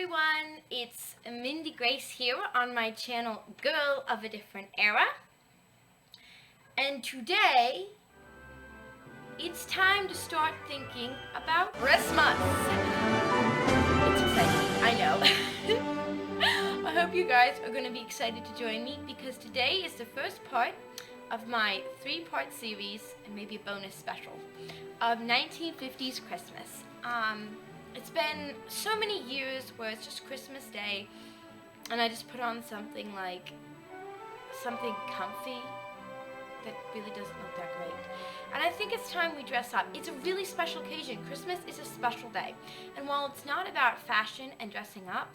everyone, it's Mindy Grace here on my channel Girl of a Different Era, and today it's time to start thinking about Christmas. It's exciting, I know. I hope you guys are going to be excited to join me because today is the first part of my 3-part series, and maybe a bonus special, of 1950s Christmas. It's been so many years where it's just Christmas Day and I just put on something comfy that really doesn't look that great. And I think it's time we dress up. It's a really special occasion. Christmas is a special day. And while it's not about fashion and dressing up,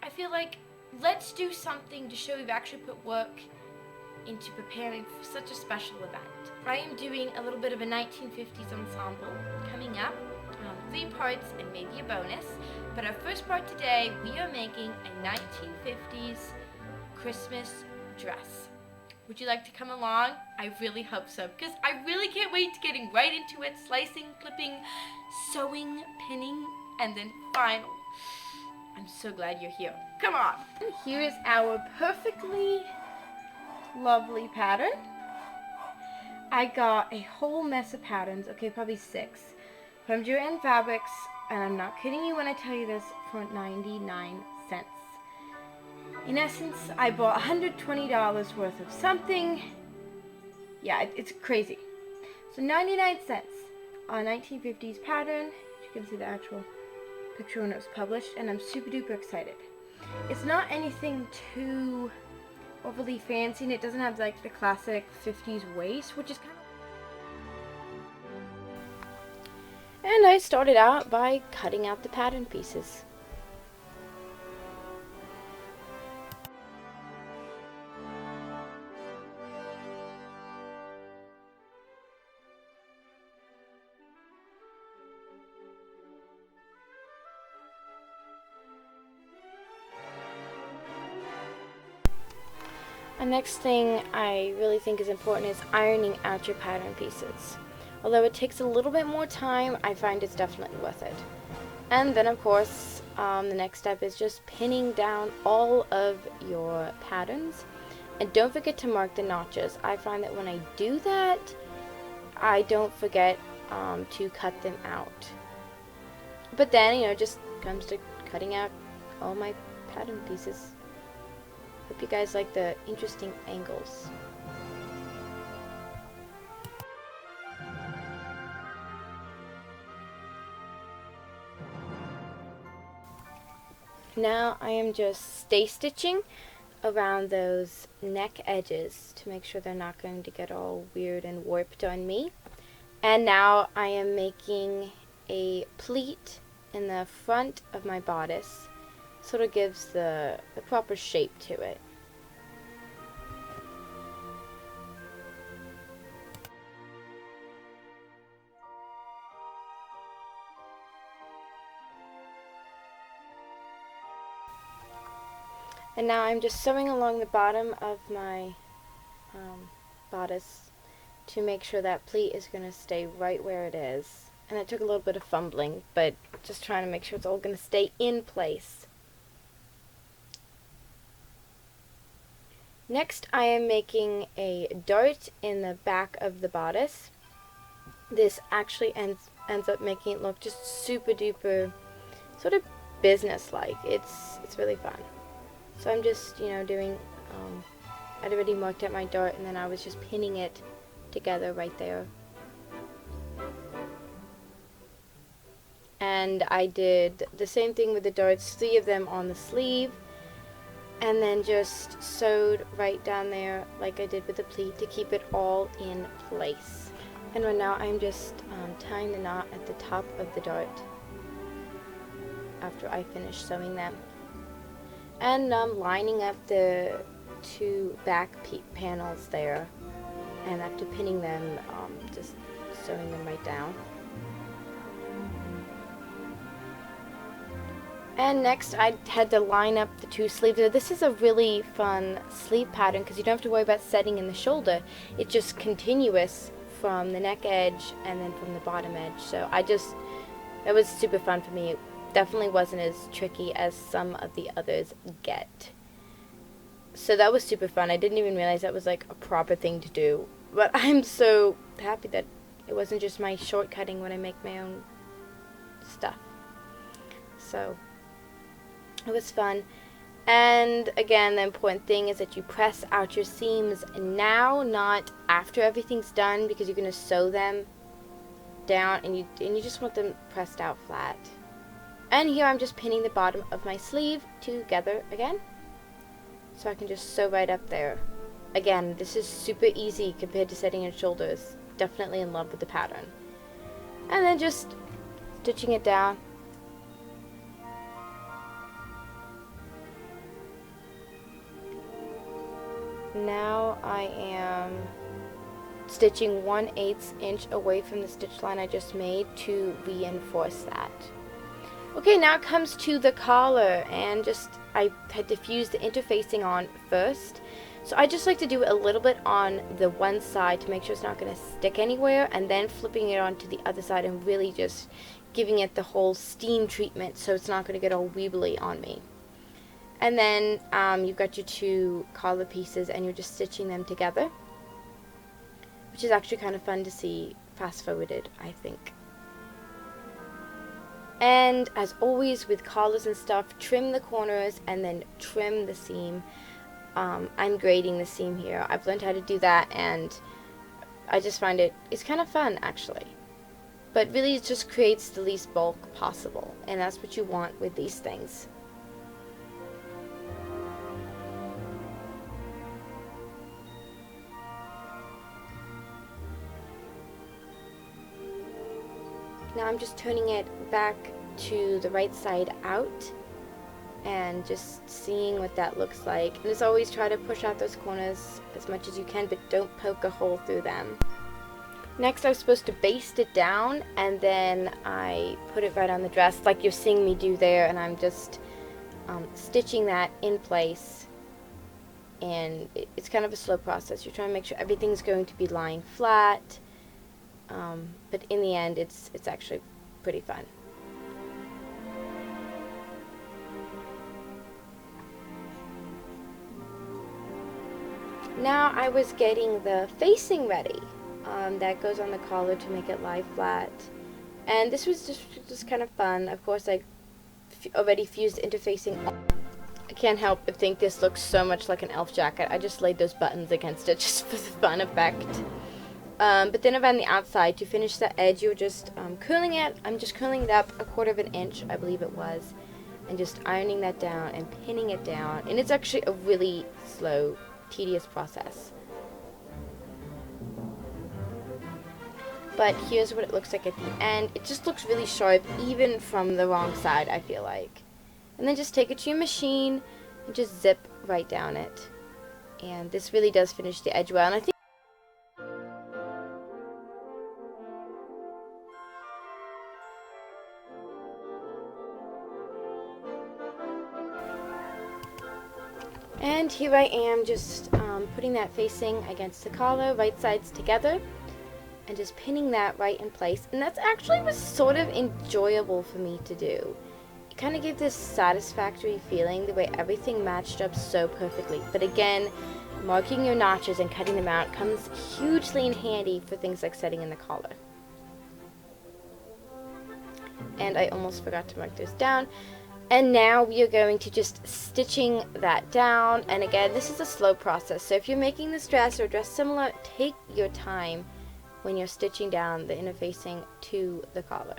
I feel like let's do something to show we've actually put work into preparing for such a special event. I am doing a little bit of a 1950s ensemble coming up. 3 parts and maybe a bonus, but our first part today, we are making a 1950s Christmas dress. Would you like to come along? I really hope so, because I really can't wait to getting right into it, slicing, clipping, sewing, pinning, and then final. I'm so glad you're here. Come on. Here is our perfectly lovely pattern. I got a whole mess of patterns, okay, probably 6. From Joanne Fabrics, and I'm not kidding you when I tell you this, for 99 cents. In essence, I bought $120 worth of something. Yeah, it's crazy. So 99 cents on 1950s pattern. You can see the actual picture when it was published, and I'm super duper excited. It's not anything too overly fancy, and it doesn't have like the classic 50s waist, which is kind of... And I started out by cutting out the pattern pieces. The next thing I really think is important is ironing out your pattern pieces. Although it takes a little bit more time, I find it's definitely worth it. And then of course, the next step is just pinning down all of your patterns. And don't forget to mark the notches. I find that when I do that, I don't forget to cut them out. But then, you know, just comes to cutting out all my pattern pieces. Hope you guys like the interesting angles. Now I am just stay stitching around those neck edges to make sure they're not going to get all weird and warped on me. And now I am making a pleat in the front of my bodice, sort of gives the proper shape to it. And now I'm just sewing along the bottom of my bodice to make sure that pleat is going to stay right where it is. And it took a little bit of fumbling, but just trying to make sure it's all going to stay in place. Next, I am making a dart in the back of the bodice. This actually ends up making it look just super duper sort of business-like. It's really fun. So I'm just, you know, doing, I'd already marked out my dart, and then I was just pinning it together right there. And I did the same thing with the darts, 3 of them on the sleeve, and then just sewed right down there like I did with the pleat to keep it all in place. And right now I'm just tying the knot at the top of the dart after I finish sewing them. And lining up the 2 back panels there, and after pinning them, just sewing them right down. And next I had to line up the 2 sleeves. This is a really fun sleeve pattern because you don't have to worry about setting in the shoulder. It's just continuous from the neck edge and then from the bottom edge. So it was super fun for me. definitely wasn't as tricky as some of the others get. So that was super fun. I didn't even realize that was like a proper thing to do. But I'm so happy that it wasn't just my shortcutting when I make my own stuff. So it was fun. And again, the important thing is that you press out your seams now, not after everything's done, because you're going to sew them down and you just want them pressed out flat. And here I'm just pinning the bottom of my sleeve together again, so I can just sew right up there. Again, this is super easy compared to setting in shoulders. Definitely in love with the pattern. And then just stitching it down. Now I am stitching 1/8 inch away from the stitch line I just made to reinforce that. Okay, now it comes to the collar, and I had diffused the interfacing on first. So I just like to do a little bit on the one side to make sure it's not going to stick anywhere, and then flipping it onto the other side and really just giving it the whole steam treatment so it's not going to get all weebly on me. And then you've got your two collar pieces and you're just stitching them together, which is actually kind of fun to see fast forwarded, I think. And as always with collars and stuff, trim the corners and then trim the seam. I'm grading the seam here. I've learned how to do that, and I just find it's kind of fun actually. But really it just creates the least bulk possible, and that's what you want with these things. Now I'm just turning it back to the right side out and just seeing what that looks like. And as always, try to push out those corners as much as you can, but don't poke a hole through them. Next, I was supposed to baste it down, and then I put it right on the dress like you're seeing me do there, and I'm just stitching that in place. And it's kind of a slow process. You're trying to make sure everything's going to be lying flat. But in the end, it's actually pretty fun. Now I was getting the facing ready. That goes on the collar to make it lie flat. And this was just kind of fun. Of course, I already fused interfacing. I can't help but think this looks so much like an elf jacket. I just laid those buttons against it just for the fun effect. But then around the outside, to finish the edge, you're just curling it. I'm just curling it up 1/4 inch, I believe it was, and just ironing that down and pinning it down. And it's actually a really slow, tedious process. But here's what it looks like at the end. It just looks really sharp, even from the wrong side, I feel like. And then just take it to your machine and just zip right down it. And this really does finish the edge well. And I think and here I am just putting that facing against the collar, right sides together, and just pinning that right in place. And that's actually was sort of enjoyable for me to do. It kind of gave this satisfactory feeling the way everything matched up so perfectly. But again, marking your notches and cutting them out comes hugely in handy for things like setting in the collar. And I almost forgot to mark those down. And now we are going to just stitching that down. And again, this is a slow process. So if you're making this dress or a dress similar, take your time when you're stitching down the interfacing to the collar.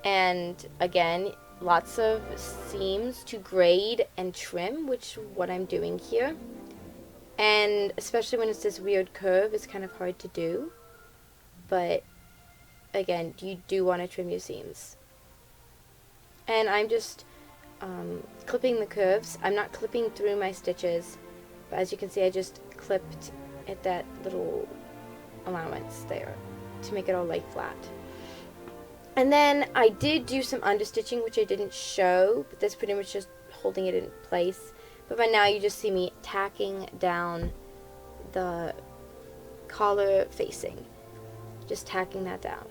And again, lots of seams to grade and trim, which is what I'm doing here. And especially when it's this weird curve, it's kind of hard to do. But again, you do want to trim your seams. And I'm just clipping the curves. I'm not clipping through my stitches, but as you can see, I just clipped at that little allowance there to make it all lay flat. And then I did do some understitching, which I didn't show, but that's pretty much just holding it in place. But right now you just see me tacking down the collar facing, just tacking that down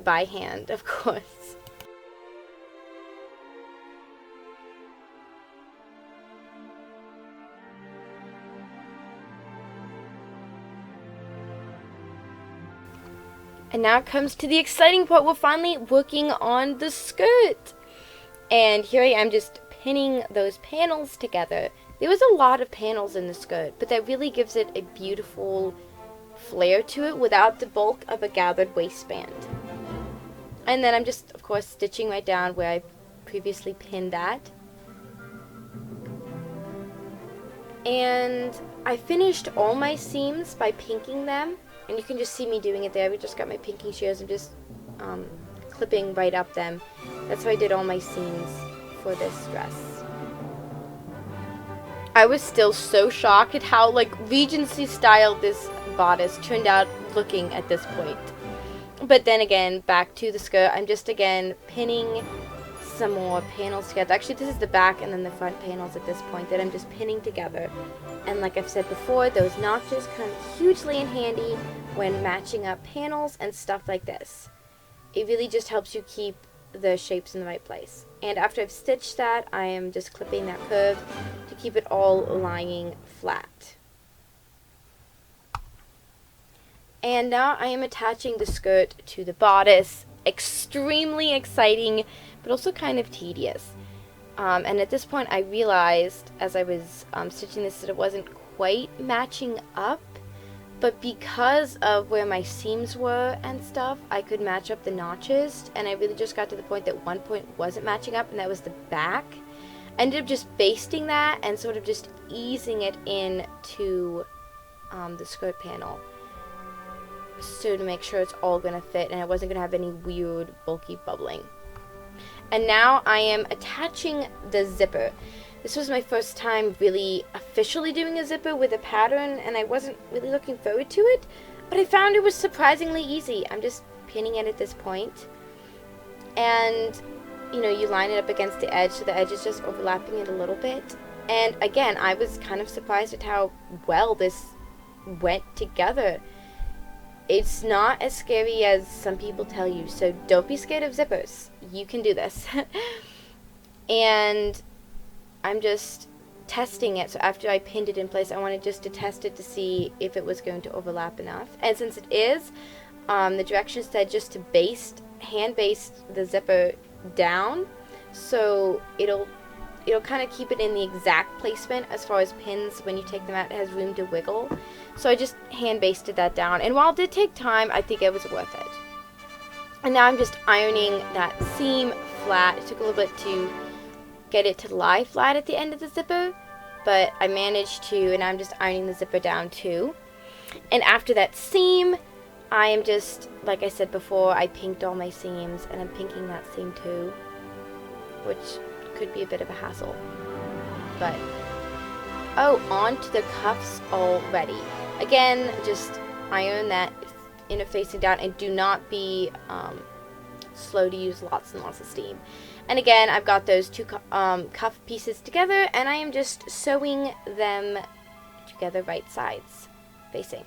by hand, of course. And now it comes to the exciting part. We're finally working on the skirt. And here I am just pinning those panels together. There was a lot of panels in the skirt, but that really gives it a beautiful flair to it without the bulk of a gathered waistband. And then I'm just, of course, stitching right down where I previously pinned that. And I finished all my seams by pinking them. And you can just see me doing it there. We just got my pinking shears and just clipping right up them. That's how I did all my seams for this dress. I was still so shocked at how like Regency styled this bodice turned out looking at this point. But then again, back to the skirt, I'm just again pinning some more panels together. Actually, this is the back and then the front panels at this point that I'm just pinning together. And like I've said before, those notches come hugely in handy when matching up panels and stuff like this. It really just helps you keep the shapes in the right place. And after I've stitched that, I am just clipping that curve to keep it all lying flat. And now I am attaching the skirt to the bodice. Extremely exciting, but also kind of tedious. And at this point I realized as I was stitching this that it wasn't quite matching up, but because of where my seams were and stuff, I could match up the notches, and I really just got to the point that one point wasn't matching up, and that was the back. I ended up just basting that and sort of just easing it into the skirt panel, so to make sure it's all going to fit and it wasn't going to have any weird bulky bubbling. And now I am attaching the zipper. This was my first time really officially doing a zipper with a pattern, and I wasn't really looking forward to it, but I found it was surprisingly easy. I'm just pinning it at this point, and you know, you line it up against the edge so the edge is just overlapping it a little bit. And again, I was kind of surprised at how well this went together. It's not as scary as some people tell you, so don't be scared of zippers. You can do this. And I'm just testing it, so after I pinned it in place, I wanted just to test it to see if it was going to overlap enough. And since it is, the directions said just to hand baste the zipper down, so it'll kind of keep it in the exact placement as far as pins. When you take them out, it has room to wiggle. So I just hand basted that down, and while it did take time, I think it was worth it. And now I'm just ironing that seam flat. It took a little bit to get it to lie flat at the end of the zipper, but I managed to, and I'm just ironing the zipper down too. And after that seam, I am just, like I said before, I pinked all my seams, and I'm pinking that seam too, which could be a bit of a hassle. But oh, on to the cuffs already. Again, just iron that inner facing down, and do not be slow to use lots and lots of steam. And again, I've got those two cuff pieces together, and I am just sewing them together right sides facing.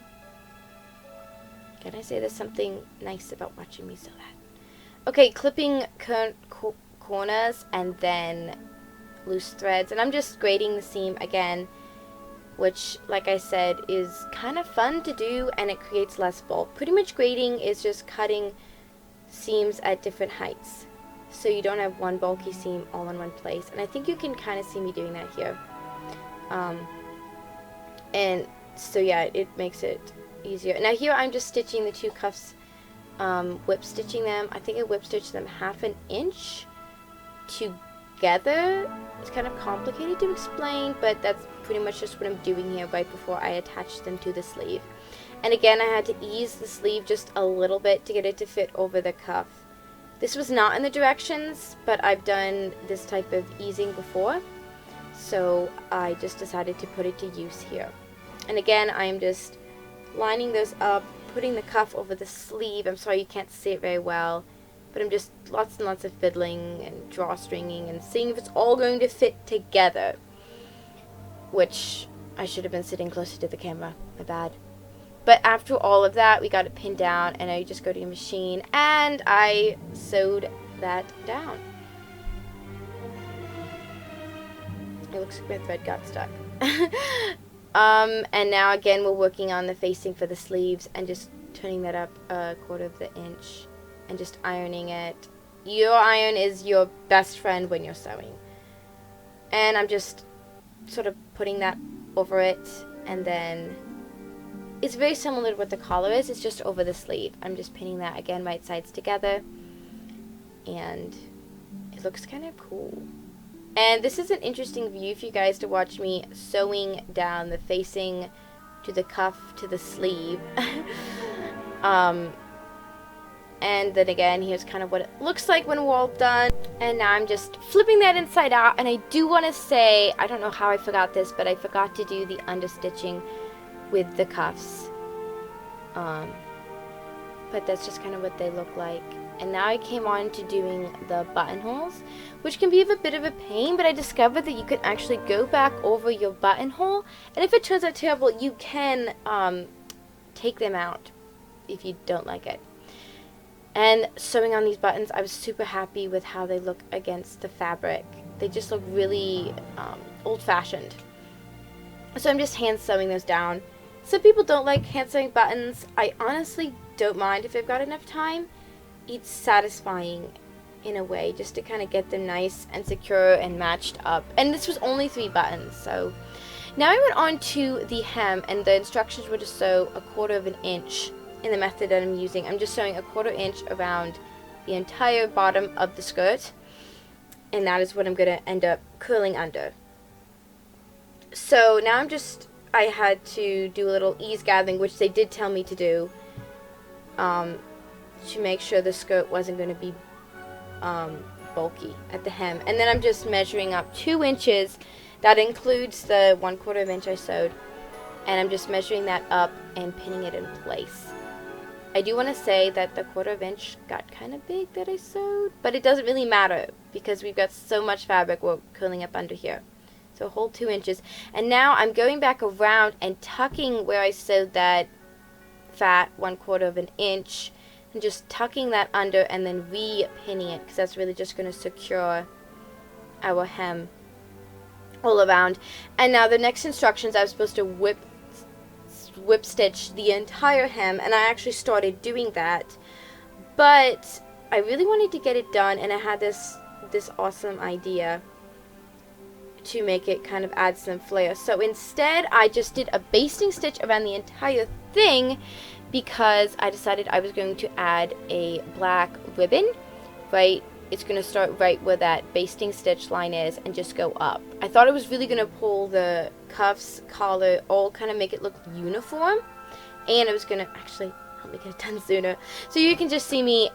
Can I say there's something nice about watching me sew that? Okay, clipping corners and then loose threads, and I'm just grading the seam again, which, like I said, is kind of fun to do, and it creates less bulk. Pretty much grading is just cutting seams at different heights, so you don't have one bulky seam all in one place. And I think you can kind of see me doing that here. And so yeah, it makes it easier. Now here I'm just stitching the two cuffs, whip stitching them. I think I whip stitched them 1/2 inch together. It's kind of complicated to explain, but that's pretty much just what I'm doing here right before I attach them to the sleeve. And again, I had to ease the sleeve just a little bit to get it to fit over the cuff. This was not in the directions, but I've done this type of easing before, so I just decided to put it to use here. And again, I am just lining those up, putting the cuff over the sleeve. I'm sorry you can't see it very well, but I'm just lots and lots of fiddling and drawstringing and seeing if it's all going to fit together, which I should have been sitting closer to the camera, my bad. But after all of that, we got it pinned down, and now you just go to your machine, and I sewed that down. It looks like my thread got stuck. And now again, we're working on the facing for the sleeves, and just turning that up a quarter of the inch and just ironing it. Your iron is your best friend when you're sewing. And I'm just sort of putting that over it, and then it's very similar to what the collar is, it's just over the sleeve. I'm just pinning that again, right sides together, and it looks kind of cool. And this is an interesting view for you guys to watch me sewing down the facing to the cuff to the sleeve. And then again, here's kind of what it looks like when we're all done. And now I'm just flipping that inside out. And I do want to say, I don't know how I forgot this, but I forgot to do the understitching with the cuffs. But that's just kind of what they look like. And now I came on to doing the buttonholes, which can be a bit of a pain, but I discovered that you can actually go back over your buttonhole, and if it turns out terrible, you can take them out if you don't like it. And sewing on these buttons, I was super happy with how they look against the fabric. They just look really old-fashioned. So I'm just hand sewing those down. Some people don't like hand sewing buttons. I honestly don't mind if I've got enough time. It's satisfying in a way, just to kind of get them nice and secure and matched up. And this was only 3 buttons, so now I went on to the hem, and the instructions were to sew a quarter of an inch in the method that I'm using. I'm just sewing a quarter inch around the entire bottom of the skirt, and that is what I'm going to end up curling under. So now I had to do a little ease gathering, which they did tell me to do, to make sure the skirt wasn't going to be bulky at the hem. And then I'm just measuring up 2 inches. That includes the 1/4 inch I sewed, and I'm just measuring that up and pinning it in place. I do want to say that the 1/4 inch got kind of big that I sewed, but it doesn't really matter because we've got so much fabric we're curling up under here. So a whole 2 inches. And now I'm going back around and tucking where I sewed that fat 1/4 inch, and just tucking that under and then re-pinning it, because that's really just going to secure our hem all around. And now the next instructions, I was supposed to whip stitch the entire hem, and I actually started doing that, but I really wanted to get it done, and I had this awesome idea to make it kind of add some flair. So instead I just did a basting stitch around the entire thing, because I decided I was going to add a black ribbon, right? It's going to start right where that basting stitch line is and just go up. I thought it was really going to pull the cuffs, collar, all kind of make it look uniform, and it was going to actually help me get it done sooner. So you can just see me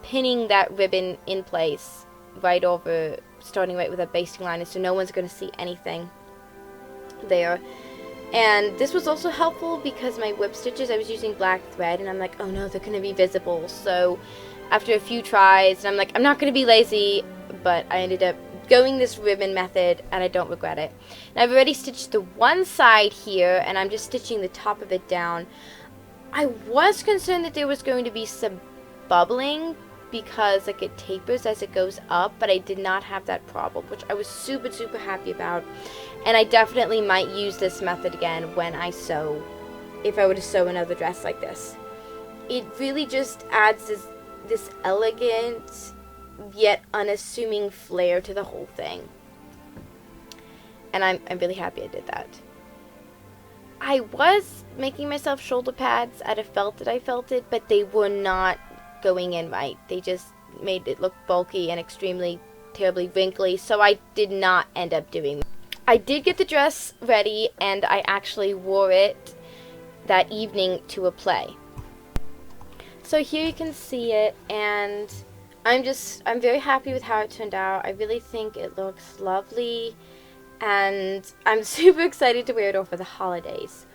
pinning that ribbon in place right over, starting right with that basting line, so no one's going to see anything there. And this was also helpful because my whip stitches, I was using black thread, and I'm like, oh no, they're going to be visible. So after a few tries, and I'm like, I'm not going to be lazy, but I ended up going this ribbon method, and I don't regret it. And I've already stitched the one side here, and I'm just stitching the top of it down. I was concerned that there was going to be some bubbling because like it tapers as it goes up, but I did not have that problem, which I was super happy about. And I definitely might use this method again when I sew, if I were to sew another dress like this. It really just adds this elegant yet unassuming flair to the whole thing, and I'm really happy I did that. I was making myself shoulder pads out of felt that I felted, but they were not going in right. They just made it look bulky and extremely terribly wrinkly, so I did not end up doing that. I did get the dress ready, and I actually wore it that evening to a play. So here you can see it, and I'm very happy with how it turned out. I really think it looks lovely, and I'm super excited to wear it over the holidays.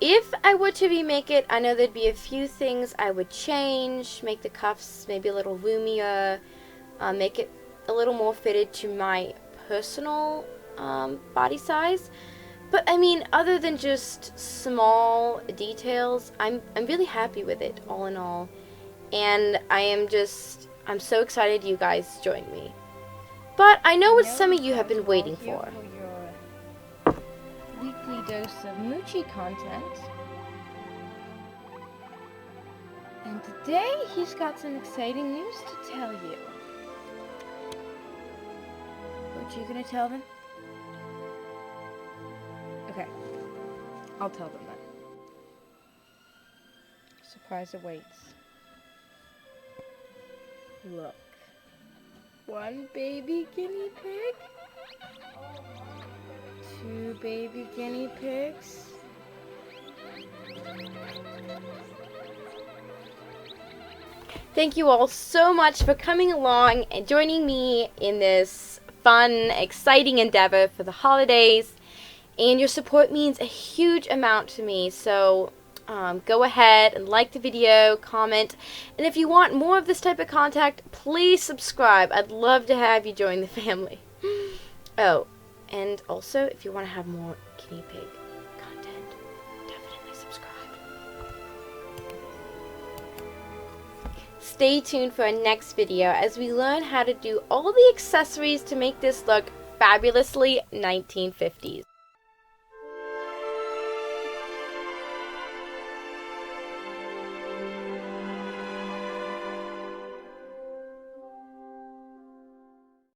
If I were to remake it, I know there'd be a few things I would change, make the cuffs maybe a little roomier, make it a little more fitted to my personal body size. But I mean, other than just small details, I'm really happy with it all in all. And I'm so excited you guys joined me. But I know what some of you have been waiting for. Weekly dose of Moochie content. And today he's got some exciting news to tell you. What you gonna tell them? Okay, I'll tell them then. Surprise awaits. Look. One baby guinea pig. 2 baby guinea pigs. Thank you all so much for coming along and joining me in this fun, exciting endeavor for the holidays. And your support means a huge amount to me, so go ahead and like the video, comment, and if you want more of this type of content, please subscribe. I'd love to have you join the family. Oh, and also, if you want to have more guinea pig content, definitely subscribe. Stay tuned for our next video as we learn how to do all the accessories to make this look fabulously 1950s.